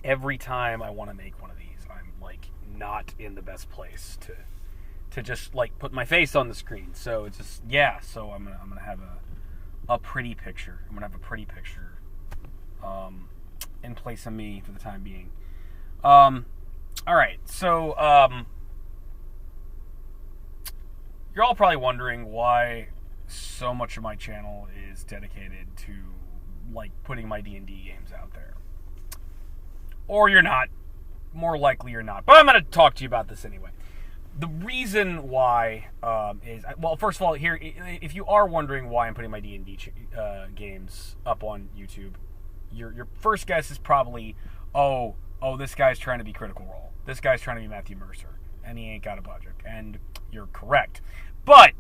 every time I want to make one of these, I'm like not in the best place to just like put my face on the screen. So it's just So I'm gonna have a pretty picture. I'm gonna have a pretty picture in place of me for the time being. All right, so you're all probably wondering why so much of my channel is dedicated to like putting my D&D games out there. Or you're not. More likely you're not. But I'm going to talk to you about this anyway. The reason why is, well, first of all, here, if you are wondering why I'm putting my D&D games up on YouTube, your first guess is probably, oh, this guy's trying to be Critical Role. This guy's trying to be Matthew Mercer, and he ain't got a budget. And you're correct. But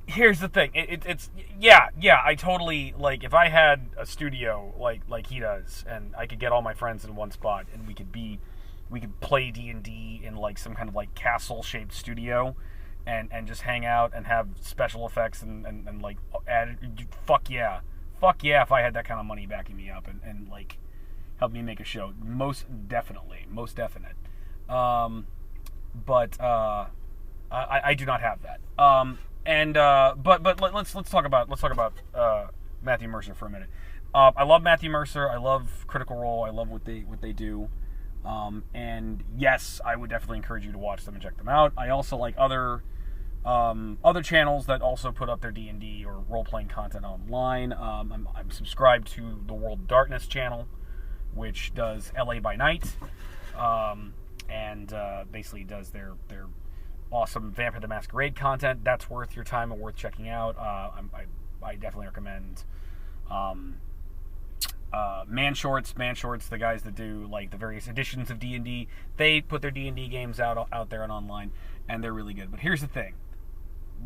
here's the thing. It's I totally, like, if I had a studio like he does, and I could get all my friends in one spot, and we could play D&D in like some kind of like castle-shaped studio, and just hang out and have special effects and like add, fuck yeah, if I had that kind of money backing me up and like help me make a show, most definite. But I do not have that. But let's talk about Matthew Mercer for a minute. I love Matthew Mercer. I love Critical Role. I love what they do. And yes, I would definitely encourage you to watch them and check them out. I also like other channels that also put up their D&D or role-playing content online. I'm subscribed to the World of Darkness channel, which does LA by Night, and basically does their awesome Vampire the Masquerade content. That's worth your time and worth checking out. I definitely recommend Man Shorts, the guys that do like the various editions of D&D. They put their D&D games out there and online, and they're really good. But here's the thing.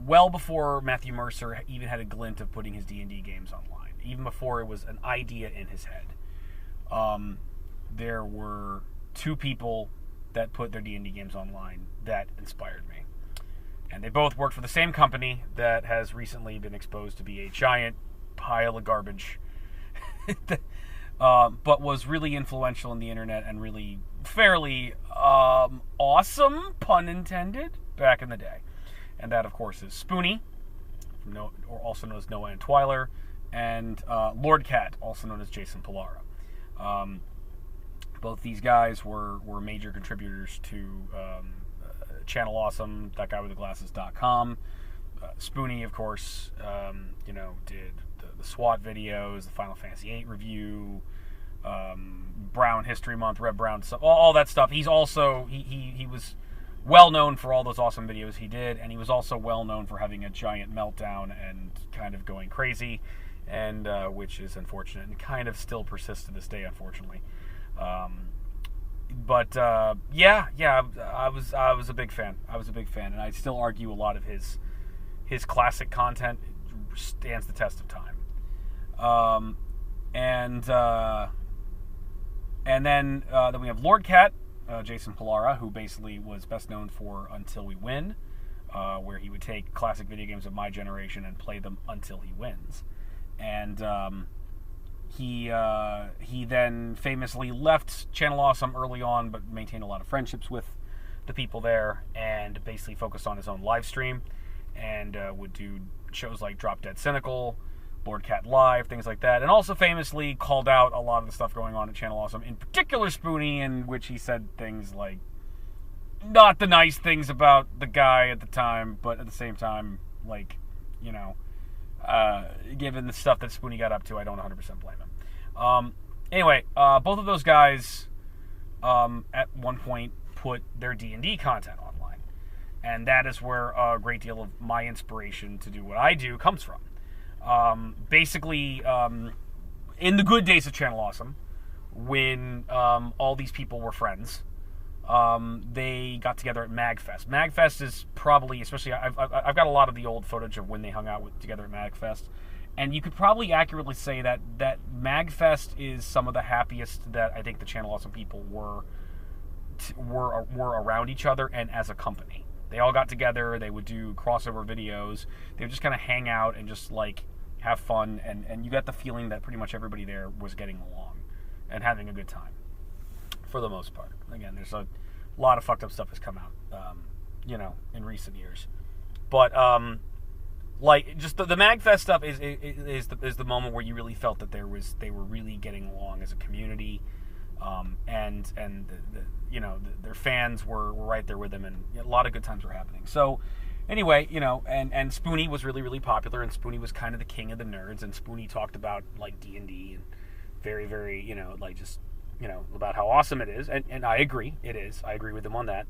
Well before Matthew Mercer even had a glint of putting his D&D games online, even before it was an idea in his head, there were two people that put their D&D games online that inspired me. And they both worked for the same company that has recently been exposed to be a giant pile of garbage, but was really influential in the internet and really fairly awesome, pun intended, back in the day. And that, of course, is Spoony, or also known as Noah and Twyler, and Lordkat, also known as Jason Palara. Both these guys were major contributors to Channel Awesome, that guy with the glasses.com. Spoony, of course, did the SWAT videos, the Final Fantasy VIII review, Brown History Month, Red Brown stuff, all that stuff. He's also, he was well known for all those awesome videos he did, and he was also well known for having a giant meltdown and kind of going crazy, and which is unfortunate and kind of still persists to this day, unfortunately. I was a big fan. And I still argue a lot of his classic content stands the test of time. And then we have Lordkat, Jason Palara, who basically was best known for Until We Win, where he would take classic video games of my generation and play them until he wins. And he then famously left Channel Awesome early on, but maintained a lot of friendships with the people there, and basically focused on his own live stream, and would do shows like Drop Dead Cynical, Lordkat Live, things like that, and also famously called out a lot of the stuff going on at Channel Awesome, in particular Spoony, in which he said things like not the nice things about the guy at the time, but at the same time, like, given the stuff that Spoony got up to, I don't 100% blame him. Anyway, both of those guys at one point put their D&D content online, and that is where a great deal of my inspiration to do what I do comes from. Basically, in the good days of Channel Awesome, when all these people were friends, they got together at MagFest. MagFest is probably, especially, I've got a lot of the old footage of when they hung out together at MagFest, and you could probably accurately say that MagFest is some of the happiest that I think the Channel Awesome people were around each other and as a company. They all got together, they would do crossover videos, they would just kind of hang out and just like have fun, and you got the feeling that pretty much everybody there was getting along and having a good time. for the most part. Again, there's a lot of fucked up stuff has come out, in recent years. But just the MagFest stuff is the moment where you really felt that they were really getting along as a community, and their fans were right there with them, and a lot of good times were happening. So anyway, and Spoony was really, really popular, and Spoony was kind of the king of the nerds, and Spoony talked about like D&D and very, very, about how awesome it is, and I agree, it is. I agree with him on that.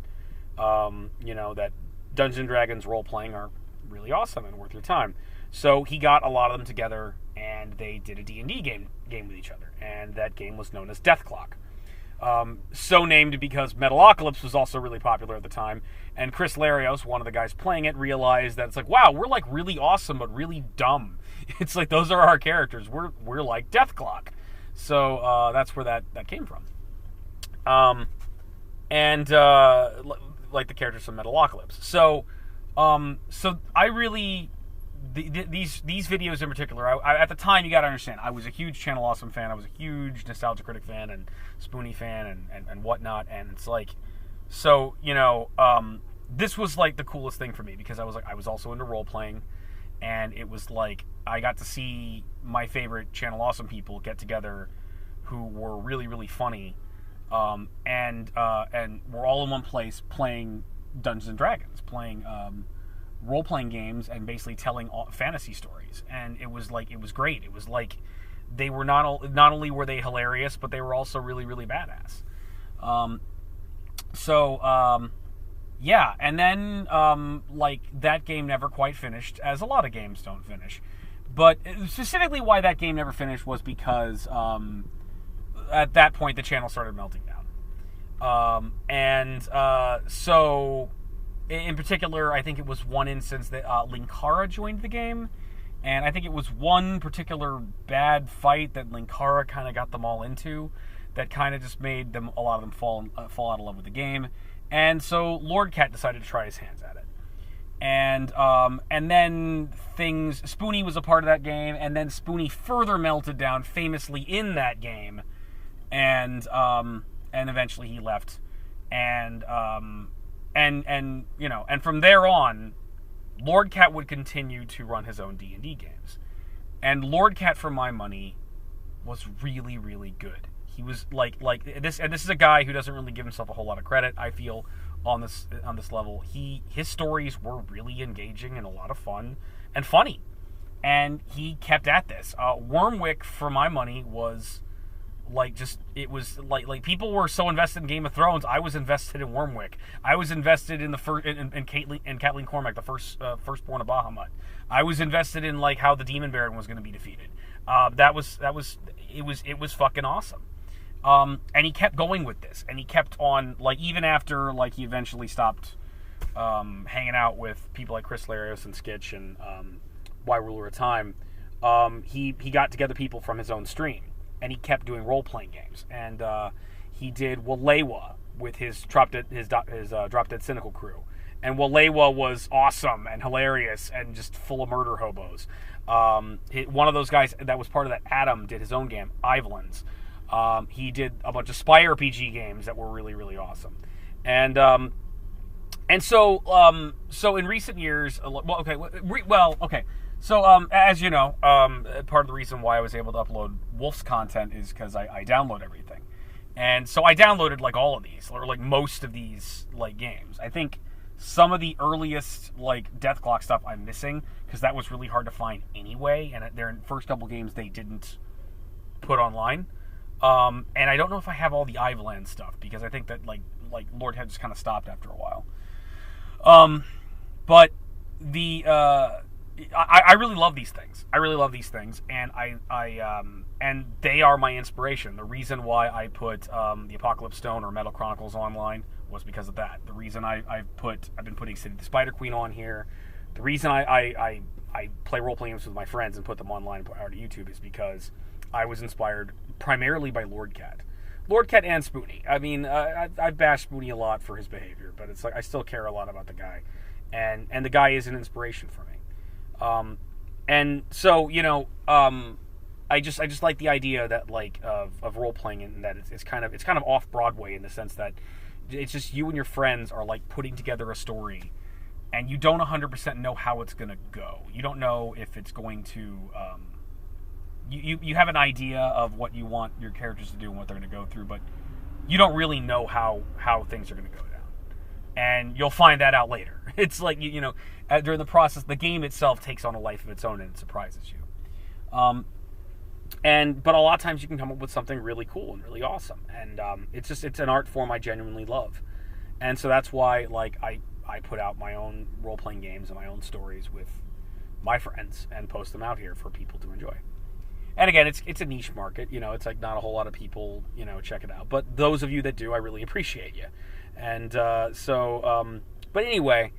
That Dungeons & Dragons role-playing are really awesome and worth your time. So he got a lot of them together, and they did a D&D game with each other, and that game was known as Death Clock. So named because Metalocalypse was also really popular at the time, and Chris Larios, one of the guys playing it, realized that it's like, wow, we're like really awesome but really dumb. It's like, those are our characters. We're like Death Clock. So that's where that came from. Like the characters from Metalocalypse. So I really, these videos in particular, I at the time, you got to understand, I was a huge Channel Awesome fan. I was a huge Nostalgia Critic fan and Spoony fan and whatnot. And it's like, so, this was like the coolest thing for me, because I was also into role playing, and it was like I got to see my favorite Channel Awesome people get together, who were really, really funny, and we're all in one place playing Dungeons and Dragons, playing role-playing games, and basically telling fantasy stories. And it was great. It was like they were not only were they hilarious, but they were also really, really badass. Yeah, and then that game never quite finished, as a lot of games don't finish. But specifically why that game never finished was because at that point the channel started melting down. So in particular, I think it was one instance that Linkara joined the game, and I think it was one particular bad fight that Linkara kind of got them all into that kind of just made a lot of them fall out of love with the game. And so Lordkat decided to try his hands at it. And then Spoony was a part of that game, and then Spoony further melted down famously in that game, and eventually he left. And from there on, Lordkat would continue to run his own D&D games. And Lordkat, for my money, was really, really good. He was like this, and this is a guy who doesn't really give himself a whole lot of credit, I feel, on this level. His stories were really engaging and a lot of fun and funny, and he kept at this. Wormwick, for my money, was people were so invested in Game of Thrones. I was invested in Wormwick. I was invested in Catelyn Cormac, the firstborn of Bahamut. I was invested in how the Demon Baron was going to be defeated. It was fucking awesome. And he kept going with this, and he kept on, even after, he eventually stopped hanging out with people like Chris Larios and Skitch and Why Ruler of Time. He got together people from his own stream, and he kept doing role-playing games. And he did Walewa with his Drop Dead Cynical crew. And Walewa was awesome and hilarious and just full of murder hobos. One of those guys that was part of that, Adam, did his own game, Ivelands. He did a bunch of spy RPG games that were really, really awesome. So in recent years, So, as you know, part of the reason why I was able to upload Wolf's content is because I download everything. And so I downloaded, all of these, or, most of these, games. I think some of the earliest, Death Clock stuff I'm missing, because that was really hard to find anyway, and their first couple games they didn't put online. And I don't know if I have all the Iveland stuff, because I think that, Lordkat just kind of stopped after a while. But I really love these things. And and they are my inspiration. The reason why I put the Apocalypse Stone or Metal Chronicles online was because of that. The reason I've been putting City of the Spider Queen on here. The reason I play role-playing games with my friends and put them online and put out to YouTube is because I was inspired primarily by Lordkat and Spoony. I mean, I've bashed Spoony a lot for his behavior, but it's I still care a lot about the guy, and the guy is an inspiration for me. And so I just like the idea that like of role playing, and that it's kind of off Broadway in the sense that it's just you and your friends are like putting together a story, and you don't 100% know how it's going to go. You don't know if it's going to you have an idea of what you want your characters to do and what they're going to go through, but you don't really know how things are going to go down. And you'll find that out later. It's like, you know, during the process, the game itself takes on a life of its own and it surprises you. But a lot of times you can come up with something really cool and really awesome. And it's an art form I genuinely love. And so that's why, like, I put out my own role-playing games and my own stories with my friends and post them out here for people to enjoy. And again, it's a niche market, you know, it's like not a whole lot of people, you know, check it out. But those of you that do, I really appreciate you. And but anyway,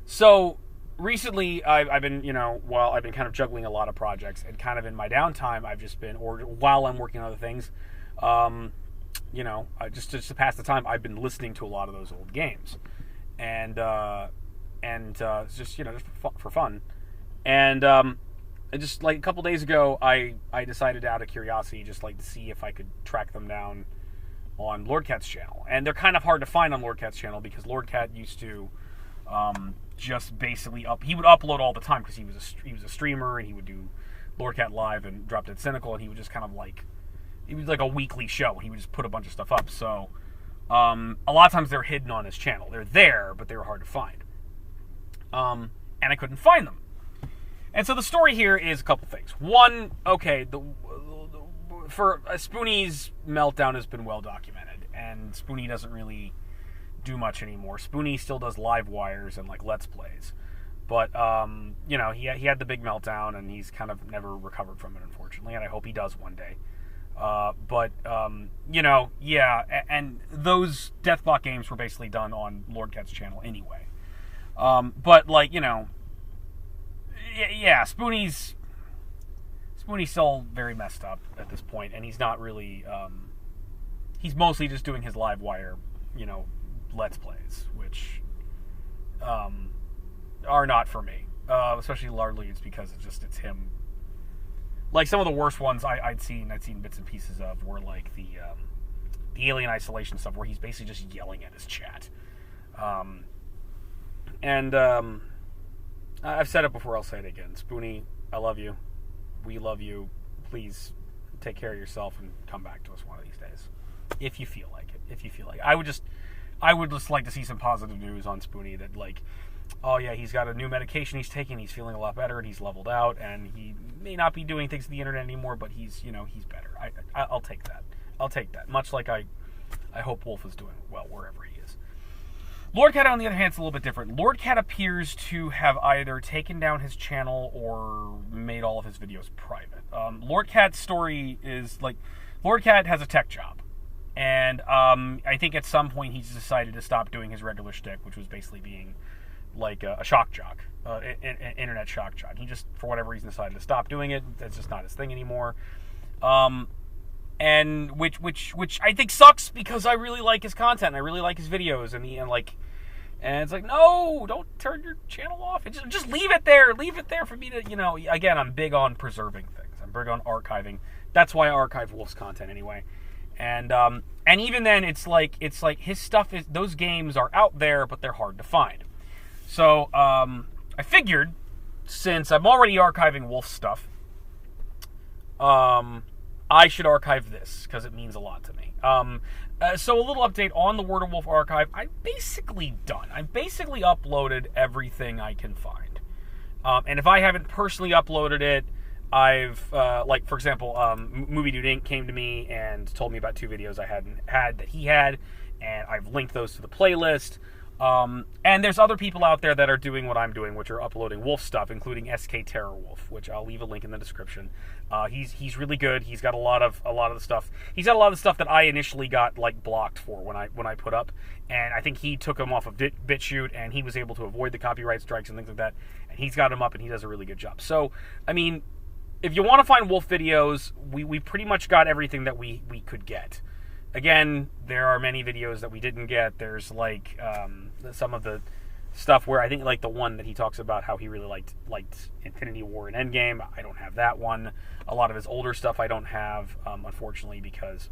so recently I've been, you know, while I've been kind of juggling a lot of projects, and kind of in my downtime, I've just been, or while I'm working on other things, you know, just to pass the time, I've been listening to a lot of those old games. And it's just, you know, just for fun. And just like a couple days ago, I decided out of curiosity just like to see if I could track them down on Lordkat's channel. And they're kind of hard to find on Lordkat's channel because Lordkat used to just basically he would upload all the time because he was a streamer, and he would do Lordkat Live and Drop Dead Cynical, and he would just kind of like, it was like a weekly show. He would just put a bunch of stuff up. So a lot of times they're hidden on his channel. They're there, but they were hard to find. And I couldn't find them. And so the story here is a couple things. One, okay, for Spoony's meltdown has been well documented, and Spoony doesn't really do much anymore. Spoony still does live wires and like Let's Plays, but you know, he had the big meltdown, and he's kind of never recovered from it, unfortunately. And I hope he does one day. But you know, yeah, and those Deathblock games were basically done on Lordkat's channel anyway. But like, you know. Yeah, Spoony's still very messed up at this point, and he's not really, he's mostly just doing his live wire, you know, Let's Plays, which are not for me, especially largely it's because it's him. Like, some of the worst ones I'd seen bits and pieces of were like the Alien Isolation stuff, where he's basically just yelling at his chat. I've said it before, I'll say it again. Spoony, I love you. We love you. Please take care of yourself and come back to us one of these days. If you feel like it. I would just like to see some positive news on Spoony, that like, oh yeah, he's got a new medication he's taking, he's feeling a lot better, and he's leveled out, and he may not be doing things to the internet anymore, but he's, you know, he's better. I'll take that. I'll take that. Much like I hope Wolf is doing well wherever he is. Lordkat, on the other hand, is a little bit different. Lordkat appears to have either taken down his channel or made all of his videos private. Lordkat's story is, like, Lordkat has a tech job. And I think at some point he's decided to stop doing his regular shtick, which was basically being, like, a shock jock, an internet shock jock. He just, for whatever reason, decided to stop doing it. That's just not his thing anymore. And which I think sucks, because I really like his content, and I really like his videos, and it's like, no, don't turn your channel off. Just leave it there. Leave it there for me to, you know, again, I'm big on preserving things. I'm big on archiving. That's why I archive Wolf's content anyway. And even then, it's like his stuff those games are out there, but they're hard to find. So I figured, since I'm already archiving Wolf's stuff, I should archive this, because it means a lot to me. So a little update on the Word of Wolf archive. I'm basically done. I've basically uploaded everything I can find. And if I haven't personally uploaded it, I've, like, for example, Movie Dude Inc. came to me and told me about 2 videos I hadn't had that he had, and I've linked those to the playlist. And there's other people out there that are doing what I'm doing, which are uploading Wolf stuff, including SK Terror Wolf, which I'll leave a link in the description. He's really good. He's got a lot of the stuff. He's got a lot of the stuff that I initially got like blocked for when I put up, and I think he took them off of BitChute, and he was able to avoid the copyright strikes and things like that. And he's got them up, and he does a really good job. So, I mean, if you want to find Wolf videos, we pretty much got everything that we could get. Again, there are many videos that we didn't get. There's like some of the stuff where I think like the one that he talks about how he really liked Infinity War and Endgame. I don't have that one. A lot of his older stuff I don't have, unfortunately, because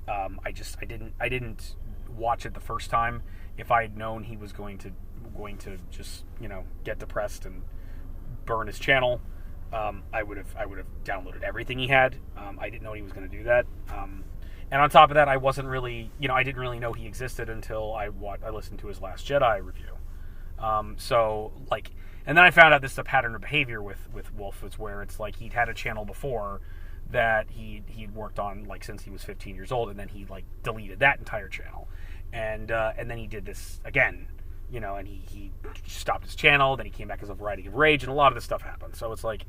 I didn't watch it the first time. If I had known he was going to just get depressed and burn his channel, I would have downloaded everything he had. I didn't know he was going to do that. And on top of that, I wasn't really, I didn't really know he existed until I listened to his Last Jedi review. And then I found out this is a pattern of behavior with Wolf, is where it's like he'd had a channel before that he'd worked on like since he was 15 years old, and then he like deleted that entire channel, and then he did this again, and he stopped his channel. Then he came back as a variety of rage, and a lot of this stuff happened. So it's like,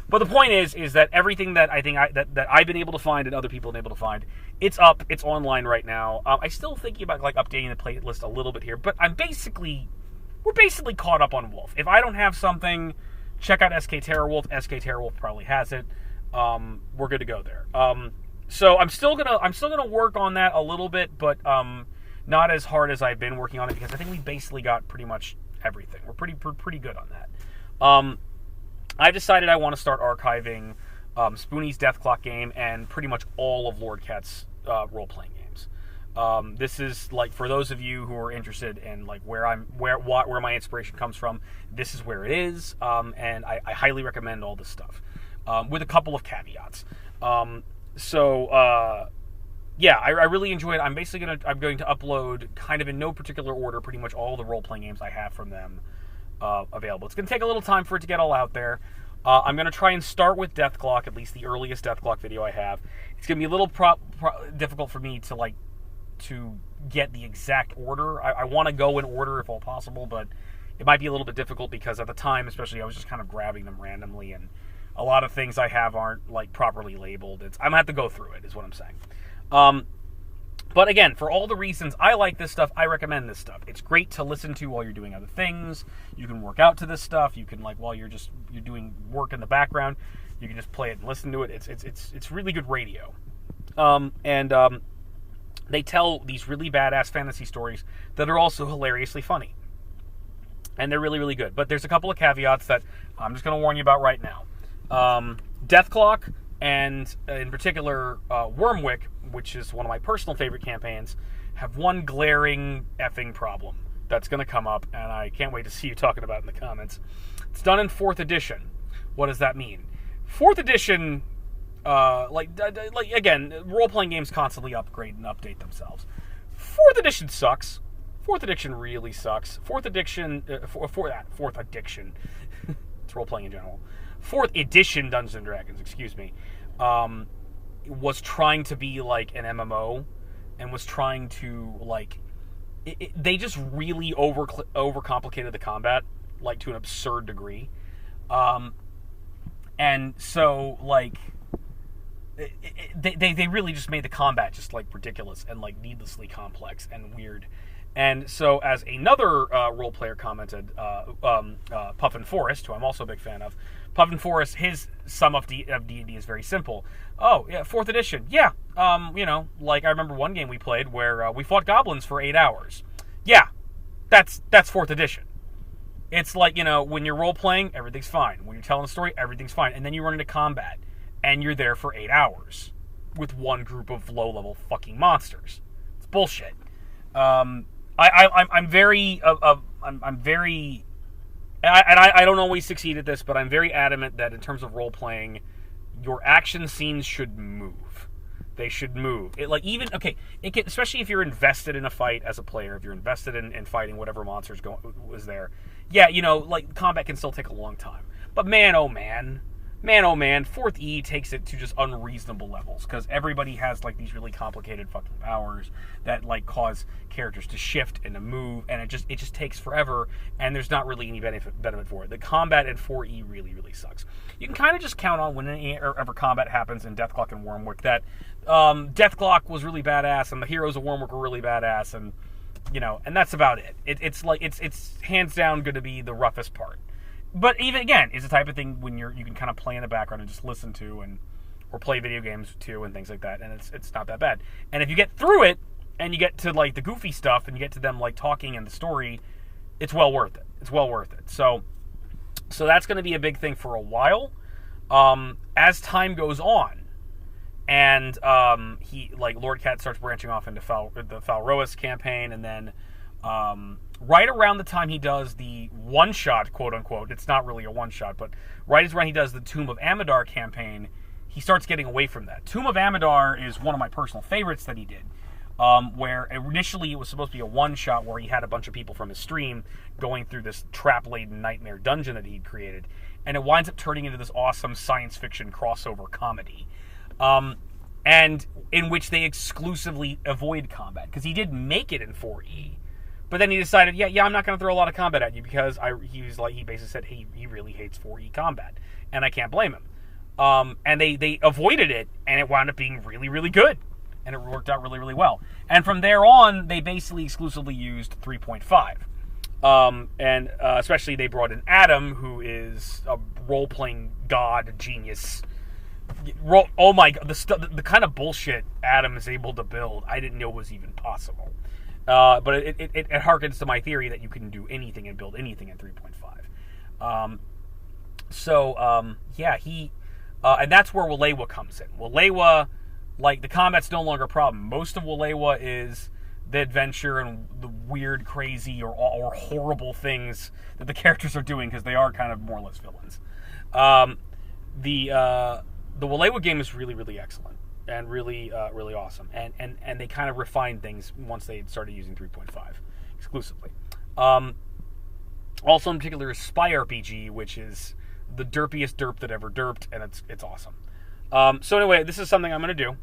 but the point is that everything that I think that I've been able to find and other people have been able to find, it's up, it's online right now. I'm still thinking about like updating the playlist a little bit here, but we're basically caught up on Wolf. If I don't have something, check out SK Terrorwolf. SK Terrorwolf probably has it. We're good to go there. So I'm still gonna work on that a little bit, but not as hard as I've been working on it, because I think we basically got pretty much everything. We're pretty good on that. I've decided I want to start archiving Spoony's Death Clock game and pretty much all of Lordkat's role-playing games. This is like, for those of you who are interested in like where my inspiration comes from, this is where it is, and I highly recommend all this stuff, with a couple of caveats. Yeah, I really enjoy it. I'm going to upload, kind of in no particular order, pretty much all the role-playing games I have from them available. It's going to take a little time for it to get all out there. I'm going to try and start with Death Clock, at least the earliest Death Clock video I have. It's going to be a little difficult for me to get the exact order. I want to go in order if all possible, but it might be a little bit difficult because at the time, especially, I was just kind of grabbing them randomly, and a lot of things I have aren't like properly labeled. I'm going to have to go through it, is what I'm saying. But again, for all the reasons I like this stuff, I recommend this stuff. It's great to listen to while you're doing other things. You can work out to this stuff. You can, like, while you're doing work in the background, you can just play it and listen to it. It's really good radio. They tell these really badass fantasy stories that are also hilariously funny. And they're really, really good. But there's a couple of caveats that I'm just going to warn you about right now. Death Clock, and in particular, Wormwick, which is one of my personal favorite campaigns, have one glaring effing problem that's going to come up, and I can't wait to see you talking about it in the comments. It's done in 4th edition. What does that mean? 4th edition, again, role-playing games constantly upgrade and update themselves. 4th edition sucks. 4th edition really sucks. 4th edition, it's role-playing in general. 4th edition Dungeons & Dragons, excuse me, was trying to be like an MMO, and was trying to, like, they just really overcomplicated the combat, like, to an absurd degree. And so, like, they really just made the combat just, like, ridiculous and, like, needlessly complex and weird. And so, as another role player commented, Puffin Forest, who I'm also a big fan of, Puffin Forest, his sum of D&D is very simple. Oh, yeah, 4th edition. Yeah, like I remember one game we played where we fought goblins for 8 hours. Yeah, that's 4th edition. It's like, when you're role-playing, everything's fine. When you're telling a story, everything's fine. And then you run into combat, and you're there for 8 hours with one group of low-level fucking monsters. It's bullshit. I'm very, I don't always succeed at this, but I'm very adamant that in terms of role playing, your action scenes should move. They should move. Especially if you're invested in a fight as a player, if you're invested in fighting whatever monsters was there. Yeah, like, combat can still take a long time. But man, oh man, 4th E takes it to just unreasonable levels, because everybody has, like, these really complicated fucking powers that, like, cause characters to shift and to move, and it just takes forever, and there's not really any benefit for it. The combat in 4E really, really sucks. You can kind of just count on when ever combat happens in Death Clock and Wormwick that Death Clock was really badass, and the heroes of Wormwick were really badass, and and that's about it. It's hands down going to be the roughest part. But even, again, it's the type of thing when you can kind of play in the background and just listen to, or play video games too and things like that, and it's not that bad. And if you get through it and you get to, like, the goofy stuff and you get to them, like, talking and the story, it's well worth it. It's well worth it. So that's going to be a big thing for a while. As time goes on, and Lordkat starts branching off into the Falroas campaign, and then right around the time he does the one-shot, quote-unquote, it's not really a one-shot, but right around he does the Tomb of Amidar campaign, he starts getting away from that. Tomb of Amidar is one of my personal favorites that he did, where initially it was supposed to be a one-shot where he had a bunch of people from his stream going through this trap-laden nightmare dungeon that he'd created, and it winds up turning into this awesome science fiction crossover comedy, and in which they exclusively avoid combat, because he did make it in 4E, but then he decided, yeah, I'm not going to throw a lot of combat at you, because he basically said he really hates 4E combat, and I can't blame him. And they avoided it, and it wound up being really, really good, and it worked out really, really well. And from there on, they basically exclusively used 3.5. And especially they brought in Adam, who is a role-playing god genius. Oh my god, the kind of bullshit Adam is able to build, I didn't know was even possible. But it harkens to my theory that you can do anything and build anything in 3.5. And that's where Walewa comes in. Walewa, the combat's no longer a problem. Most of Walewa is the adventure and the weird, crazy, or horrible things that the characters are doing, because they are kind of more or less villains. The Walewa game is really, really excellent and really, really awesome. And they kind of refined things once they started using 3.5 exclusively. Also, in particular, is Spy RPG, which is the derpiest derp that ever derped, and it's awesome. So anyway, this is something I'm going to do,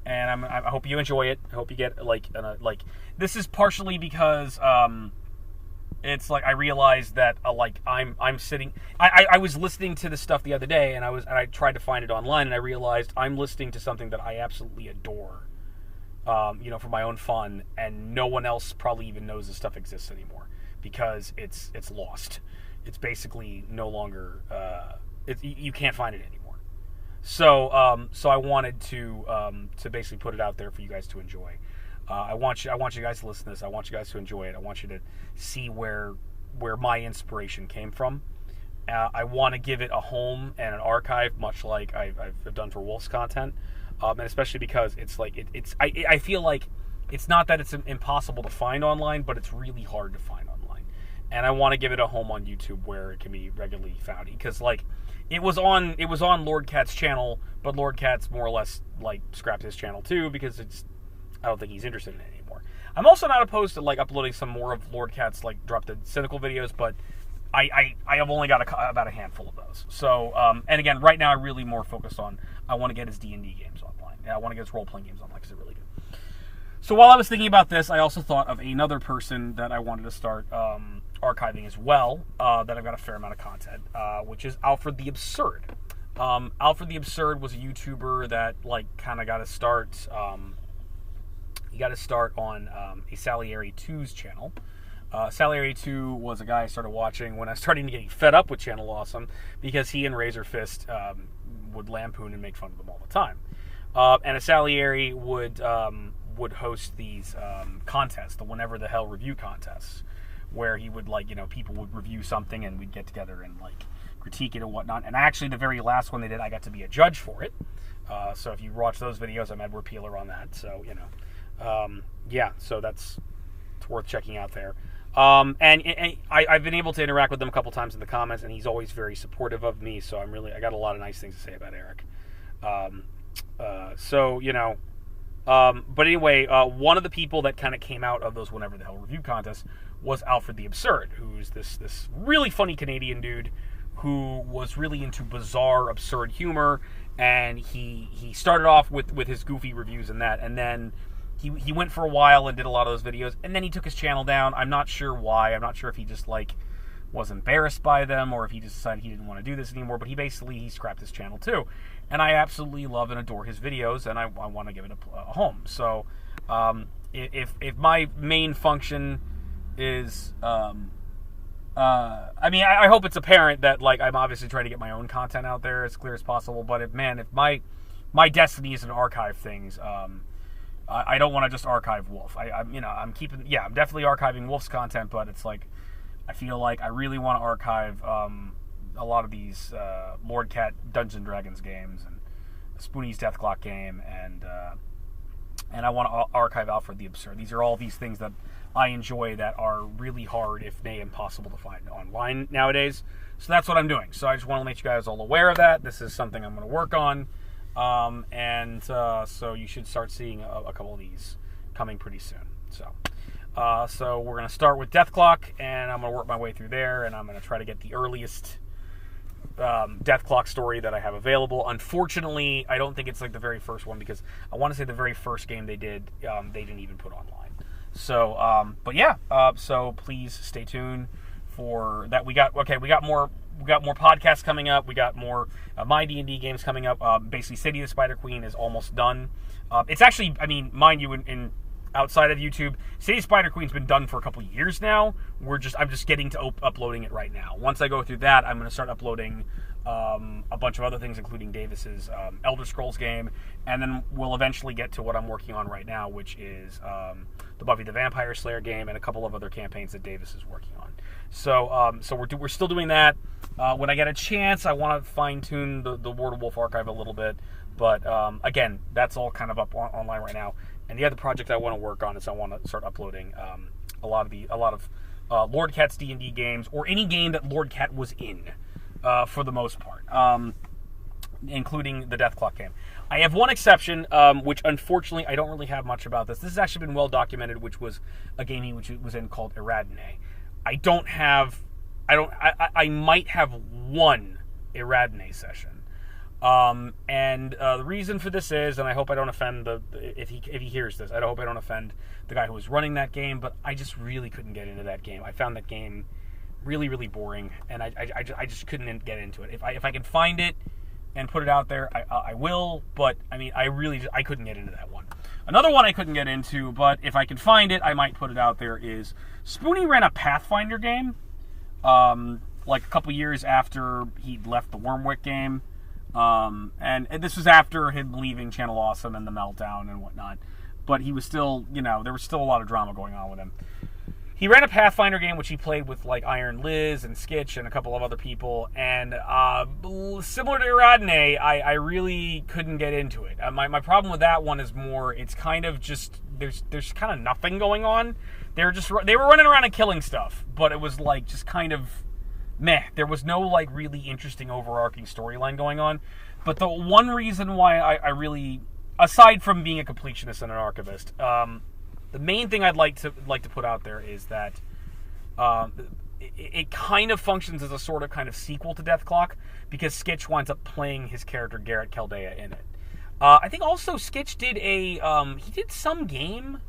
and I hope you enjoy it. I hope you get this is partially because it's I realized that I'm sitting. I was listening to this stuff the other day, and I tried to find it online, and I realized I'm listening to something that I absolutely adore, for my own fun, and no one else probably even knows this stuff exists anymore, because it's lost. It's basically no longer. You can't find it anymore. So I wanted to basically put it out there for you guys to enjoy. I want you guys to listen to this. I want you guys to enjoy it. I want you to see where my inspiration came from. I want to give it a home and an archive, much like I've done for Wolf's content, and especially because I feel like it's not that it's impossible to find online, but it's really hard to find online. And I want to give it a home on YouTube where it can be regularly found, because it was on Lordkat's channel, but Lordkat's more or less scrapped his channel too, because I don't think he's interested in it anymore. I'm also not opposed to uploading some more of Lordkat's Drop Dead Cynical videos, but I have only got about a handful of those. So and again, right now I'm really more focused on I want to get his D&D games online. I want to get his role-playing games online because they're really good. So while I was thinking about this, I also thought of another person that I wanted to start archiving as well, that I've got a fair amount of content, which is Alfred The Absurd. Alfred The Absurd was a YouTuber that kind of got to start. He got to start on a Salieri 2's channel. Salieri 2 was a guy I started watching when I was starting to get fed up with Channel Awesome, because he and Razor Fist would lampoon and make fun of them all the time. And a Salieri would host these contests, the Whenever the Hell review contests, where he would people would review something and we'd get together and critique it and whatnot. And actually, the very last one they did, I got to be a judge for it. So if you watch those videos, I'm Edward Peeler on that. So so it's worth checking out there. And I've been able to interact with him a couple times in the comments, and he's always very supportive of me. So I got a lot of nice things to say about Eric. But anyway, one of the people that kind of came out of those Whenever the Hell review contests was Alfred The Absurd, who's this really funny Canadian dude who was really into bizarre, absurd humor, and he started off with his goofy reviews and that, and then he went for a while and did a lot of those videos, and then he took his channel down. I'm not sure why. I'm not sure if he just was embarrassed by them, or if he just decided he didn't want to do this anymore, but he scrapped his channel too. And I absolutely love and adore his videos, and I want to give it a home. So if my main function is I hope it's apparent that I'm obviously trying to get my own content out there as clear as possible, but if my destiny is to archive things, I don't want to just archive Wolf. I'm definitely archiving Wolf's content, but it's I feel like I really want to archive a lot of these Lordkat Dungeons & Dragons games and Spoony's Deathclock game, and I want to archive Alfred the Absurd. These are all these things that I enjoy that are really hard, if nay impossible, to find online nowadays. So that's what I'm doing. So I just want to make you guys all aware of that. This is something I'm going to work on, so you should start seeing a couple of these coming pretty soon. So we're going to start with Deathclock, and I'm going to work my way through there, and I'm going to try to get the earliest Deathclock story that I have available. Unfortunately, I don't think it's like the very first one, because I want to say the very first game they did, they didn't even put online. So, but yeah, so please stay tuned for that. We got more podcasts coming up. We got more my D&D games coming up. Basically, City of the Spider Queen is almost done. It's actually, I mean, mind you, in outside of YouTube, City of Spider Queen's been done for a couple years now. I'm just getting to uploading it right now. Once I go through that, I'm going to start uploading a bunch of other things, including Davis's Elder Scrolls game, and then we'll eventually get to what I'm working on right now, which is the Buffy the Vampire Slayer game and a couple of other campaigns that Davis is working on. So we're still doing that. When I get a chance, I want to fine-tune the Word of Wolf archive a little bit, but again, that's all kind of up online right now. And the other project I want to work on is I want to start uploading a lot of Lordkat's D&D games, or any game that Lordkat was in, for the most part, including the Deathclock game. I have one exception, which unfortunately I don't really have much about this. This has actually been well documented, which was a game he was in called Eradne. I might have one Eradne session. And the reason for this is, and I hope I don't offend if he hears this, I hope I don't offend the guy who was running that game, but I just really couldn't get into that game. I found that game really, really boring, and I just couldn't get into it. If I can find it and put it out there, I will, but I mean, I couldn't get into that one. Another one I couldn't get into, but if I can find it, I might put it out there, is Spoony ran a Pathfinder game, like a couple years after he left the Wormwick game. And this was after him leaving Channel Awesome and the Meltdown and whatnot, but he was still, there was still a lot of drama going on with him. He ran a Pathfinder game, which he played with like Iron Liz and Skitch and a couple of other people, and similar to Eradne, I really couldn't get into it. My problem with that one is more, it's kind of just, there's kind of nothing going on. They were running around and killing stuff, but it was like just kind of meh. There was no like really interesting overarching storyline going on. But the one reason why I really, aside from being a completionist and an archivist, the main thing I'd like to put out there is that it kind of functions as a sort of kind of sequel to Deathclock, because Skitch winds up playing his character Garrett Chaldea in it. I think also Skitch did he did some game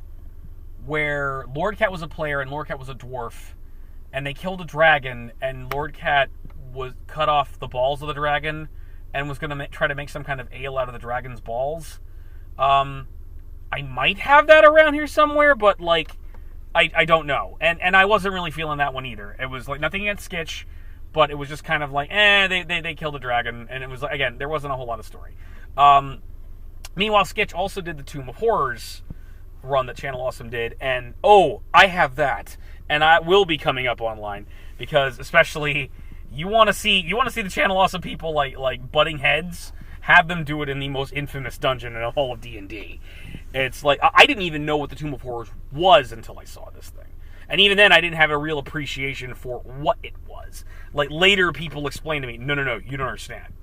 where Lordkat was a player and Lordkat was a dwarf, and they killed a dragon, and Lordkat was cut off the balls of the dragon and was going to try to make some kind of ale out of the dragon's balls. I might have that around here somewhere, but like, I don't know. And I wasn't really feeling that one either. It was like nothing against Skitch, but it was just kind of like, they killed a dragon, and it was, again, there wasn't a whole lot of story. Meanwhile, Skitch also did the Tomb of Horrors run that Channel Awesome did, and I have that, and I will be coming up online, because especially you want to see the Channel Awesome people like butting heads, have them do it in the most infamous dungeon in all of D&D. It's like, I didn't even know what the Tomb of Horrors was until I saw this thing. And even then, I didn't have a real appreciation for what it was. Like, later people explained to me, no, you don't understand.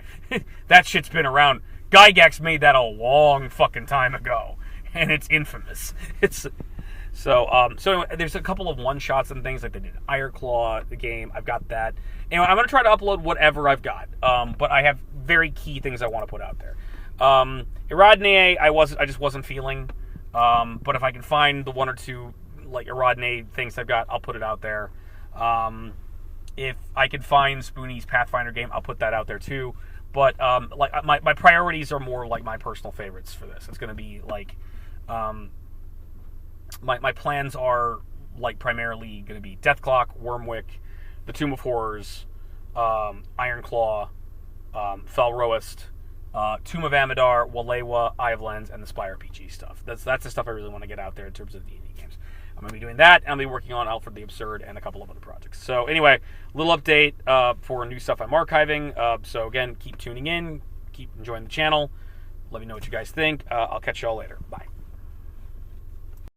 That shit's been around. Gygax made that a long fucking time ago, and it's infamous. So anyway, there's a couple of one-shots and things, like they did Ironclaw, the game. I've got that. Anyway, I'm going to try to upload whatever I've got, but I have very key things I want to put out there. Eradne, I just wasn't feeling, but if I can find the one or two like Eradne things I've got, I'll put it out there. If I can find Spoony's Pathfinder game, I'll put that out there too. But like my priorities are more like my personal favorites for this. It's going to be like my plans are like primarily going to be Deathclock, Wormwick, the Tomb of Horrors, Ironclaw, Felroist, Tomb of Amidar, Walewa, Eye of Lens, and the Spy RPG stuff. That's the stuff I really want to get out there in terms of D&D games. I'm going to be doing that, and I'll be working on Alfred the Absurd and a couple of other projects. So anyway, little update for new stuff I'm archiving. So again, keep tuning in, keep enjoying the channel. Let me know what you guys think. I'll catch you all later. Bye.